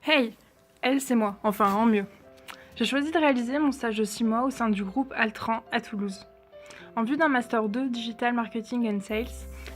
Hey! Elle, c'est moi, enfin en mieux. J'ai choisi de réaliser mon stage de 6 mois au sein du groupe Altran à Toulouse. En vue d'un Master 2 Digital Marketing and Sales,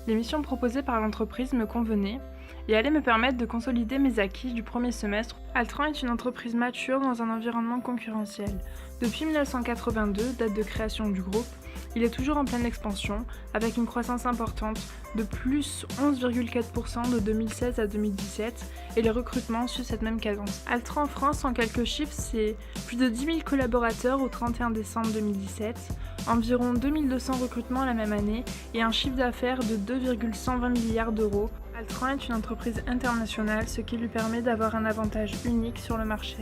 les missions proposées par l'entreprise me convenaient et allaient me permettre de consolider mes acquis du premier semestre. Altran est une entreprise mature dans un environnement concurrentiel. Depuis 1982, date de création du groupe, il est toujours en pleine expansion, avec une croissance importante de plus 11,4% de 2016 à 2017, et les recrutements suivent cette même cadence. Altran en France, en quelques chiffres, c'est plus de 10 000 collaborateurs au 31 décembre 2017, environ 2200 recrutements la même année, et un chiffre d'affaires de 2,120 milliards d'euros. Altran est une entreprise internationale, ce qui lui permet d'avoir un avantage unique sur le marché.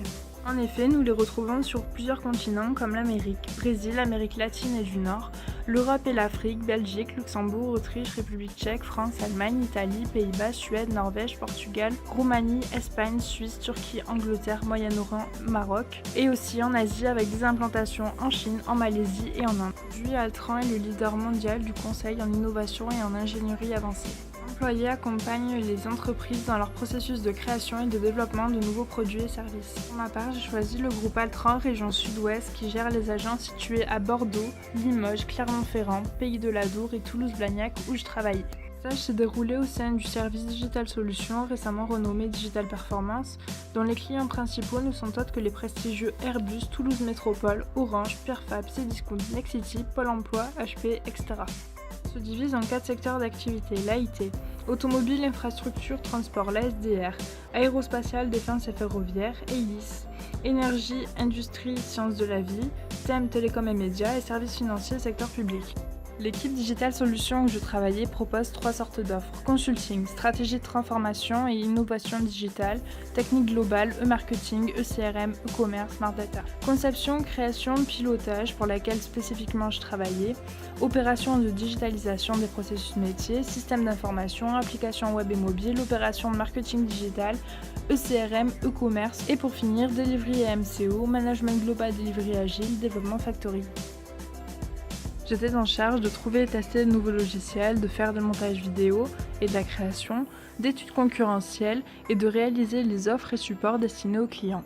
En effet, nous les retrouvons sur plusieurs continents comme l'Amérique, Brésil, Amérique latine et du Nord, l'Europe et l'Afrique, Belgique, Luxembourg, Autriche, République tchèque, France, Allemagne, Italie, Pays-Bas, Suède, Norvège, Portugal, Roumanie, Espagne, Suisse, Turquie, Angleterre, Moyen-Orient, Maroc, et aussi en Asie avec des implantations en Chine, en Malaisie et en Inde. Aujourd'hui, Altran est le leader mondial du conseil en innovation et en ingénierie avancée. Employés accompagnent les entreprises dans leur processus de création et de développement de nouveaux produits et services. Pour ma part, j'ai choisi le groupe Altran région Sud-Ouest qui gère les agences situées à Bordeaux, Limoges, Clermont-Ferrand, Pays de l'Adour et Toulouse-Blagnac où je travaillais. Le stage s'est déroulé au sein du service Digital Solutions, récemment renommé Digital Performance, dont les clients principaux ne sont autres que les prestigieux Airbus, Toulouse Métropole, Orange, Pierrefab, Cdiscount, Nexity, Pôle Emploi, HP, etc. Se divise en 4 secteurs d'activité: l'AIT, automobile, infrastructure, transport, l'ASDR, aérospatial, défense et ferroviaire, EIS, énergie, industrie, sciences de la vie, STEM, télécom et médias, et services financiers, secteur public. L'équipe Digital Solutions où je travaillais propose 3 sortes d'offres: consulting, stratégie de transformation et innovation digitale, technique globale, e-marketing, e-CRM, e-commerce, smart data. Conception, création, pilotage pour laquelle spécifiquement je travaillais, opération de digitalisation des processus métiers, système d'information, application web et mobile, opération de marketing digital, e-CRM, e-commerce et pour finir, delivery et MCO, management global delivery agile, développement factory. J'étais en charge de trouver et tester de nouveaux logiciels, de faire du montage vidéo et de la création, d'études concurrentielles et de réaliser les offres et supports destinés aux clients.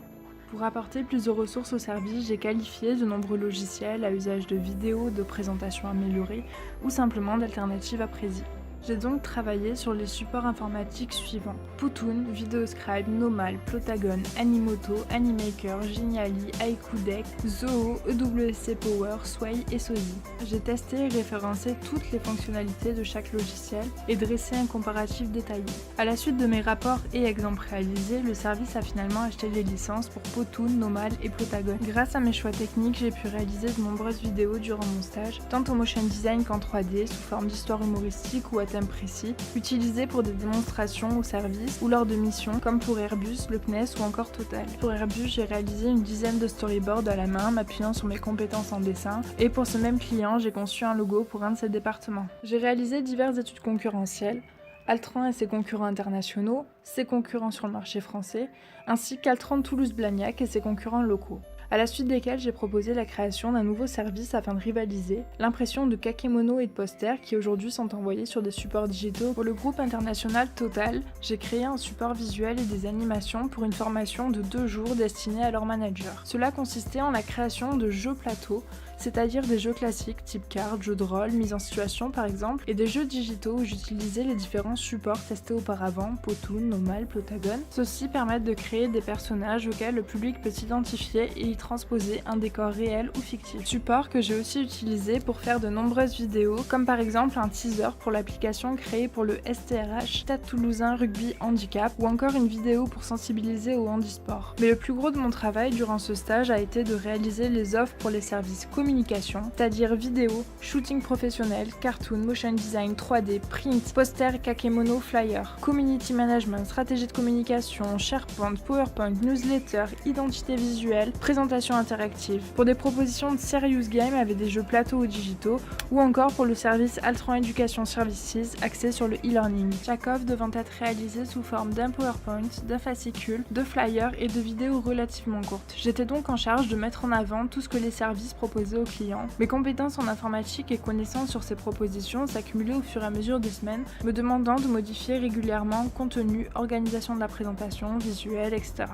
Pour apporter plus de ressources au service, j'ai qualifié de nombreux logiciels à usage de vidéos, de présentations améliorées ou simplement d'alternatives à Prezi. J'ai donc travaillé sur les supports informatiques suivants: Powtoon, Videoscribe, Nomal, Plotagon, Animoto, Animaker, Geniali, iQdeck, Zoho, EWC Power, Sway et Sozy. J'ai testé et référencé toutes les fonctionnalités de chaque logiciel et dressé un comparatif détaillé. À la suite de mes rapports et exemples réalisés, le service a finalement acheté les licences pour Powtoon, Nomal et Plotagon. Grâce à mes choix techniques, j'ai pu réaliser de nombreuses vidéos durant mon stage, tant en motion design qu'en 3D, sous forme d'histoire humoristique ou à thème précis, utilisés pour des démonstrations au service ou lors de missions comme pour Airbus, le CNES ou encore Total. Pour Airbus, j'ai réalisé une dizaine de storyboards à la main, m'appuyant sur mes compétences en dessin, et pour ce même client, j'ai conçu un logo pour un de ses départements. J'ai réalisé diverses études concurrentielles, Altran et ses concurrents internationaux, ses concurrents sur le marché français, ainsi qu'Altran Toulouse-Blagnac et ses concurrents locaux. À la suite desquels j'ai proposé la création d'un nouveau service afin de rivaliser, l'impression de kakémonos et de posters qui aujourd'hui sont envoyés sur des supports digitaux. Pour le groupe international Total, j'ai créé un support visuel et des animations pour une formation de 2 jours destinée à leurs managers. Cela consistait en la création de jeux plateaux, c'est-à-dire des jeux classiques type cartes, jeux de rôle, mise en situation par exemple, et des jeux digitaux où j'utilisais les différents supports testés auparavant, Powtoon, Nomal, Plotagon. Ceux-ci permettent de créer des personnages auxquels le public peut s'identifier et y transposer un décor réel ou fictif. Support que j'ai aussi utilisé pour faire de nombreuses vidéos, comme par exemple un teaser pour l'application créée pour le STRH, Stade Toulousain Rugby Handicap, ou encore une vidéo pour sensibiliser au handisport. Mais le plus gros de mon travail durant ce stage a été de réaliser les offres pour les services communication, c'est-à-dire vidéo, shooting professionnel, cartoon, motion design, 3D, print, poster, kakémono, flyer, community management, stratégie de communication, SharePoint, PowerPoint, newsletter, identité visuelle, présentation interactive, pour des propositions de serious game avec des jeux plateaux ou digitaux, ou encore pour le service Altran Education Services axé sur le e-learning. Chaque offre devant être réalisée sous forme d'un PowerPoint, d'un fascicule, de flyers et de vidéos relativement courtes. J'étais donc en charge de mettre en avant tout ce que les services proposaient aux clients. Mes compétences en informatique et connaissances sur ces propositions s'accumulaient au fur et à mesure des semaines, me demandant de modifier régulièrement contenu, organisation de la présentation, visuel, etc.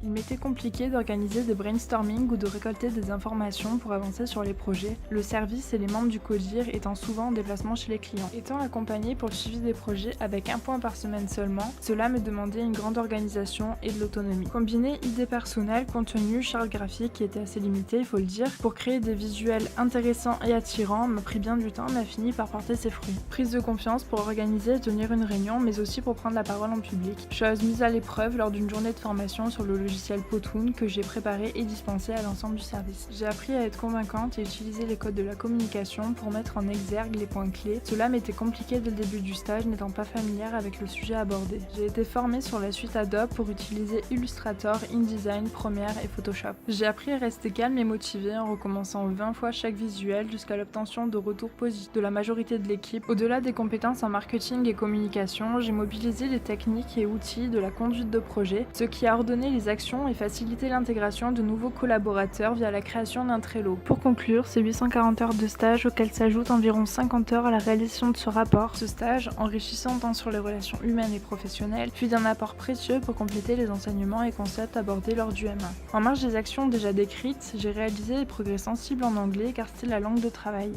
Il m'était compliqué d'organiser des brainstorming ou de récolter des informations pour avancer sur les projets, le service et les membres du CODIR étant souvent en déplacement chez les clients. Étant accompagné pour le suivi des projets avec un point par semaine seulement, cela me demandait une grande organisation et de l'autonomie. Combiner idées personnelles, contenu, charte graphique qui était assez limitée, il faut le dire, pour créer des visuels intéressants et attirants m'a pris bien du temps mais a fini par porter ses fruits. Prise de confiance pour organiser et tenir une réunion mais aussi pour prendre la parole en public. Chose mise à l'épreuve lors d'une journée de formation sur le logiciel Powtoon que j'ai préparé et dispensé à l'ensemble du service. J'ai appris à être convaincante et utiliser les codes de la communication pour mettre en exergue les points clés. Cela m'était compliqué dès le début du stage n'étant pas familière avec le sujet abordé. J'ai été formée sur la suite Adobe pour utiliser Illustrator, InDesign, Premiere et Photoshop. J'ai appris à rester calme et motivée en recommençant 20 fois chaque visuel jusqu'à l'obtention de retours positifs de la majorité de l'équipe. Au-delà des compétences en marketing et communication, j'ai mobilisé les techniques et outils de la conduite de projet, ce qui a ordonné les actions et faciliter l'intégration de nouveaux collaborateurs via la création d'un Trello. Pour conclure, c'est 840 heures de stage auxquelles s'ajoutent environ 50 heures à la réalisation de ce rapport. Ce stage, enrichissant tant sur les relations humaines et professionnelles, fut d'un apport précieux pour compléter les enseignements et concepts abordés lors du M1. En marge des actions déjà décrites, j'ai réalisé des progrès sensibles en anglais car c'est la langue de travail.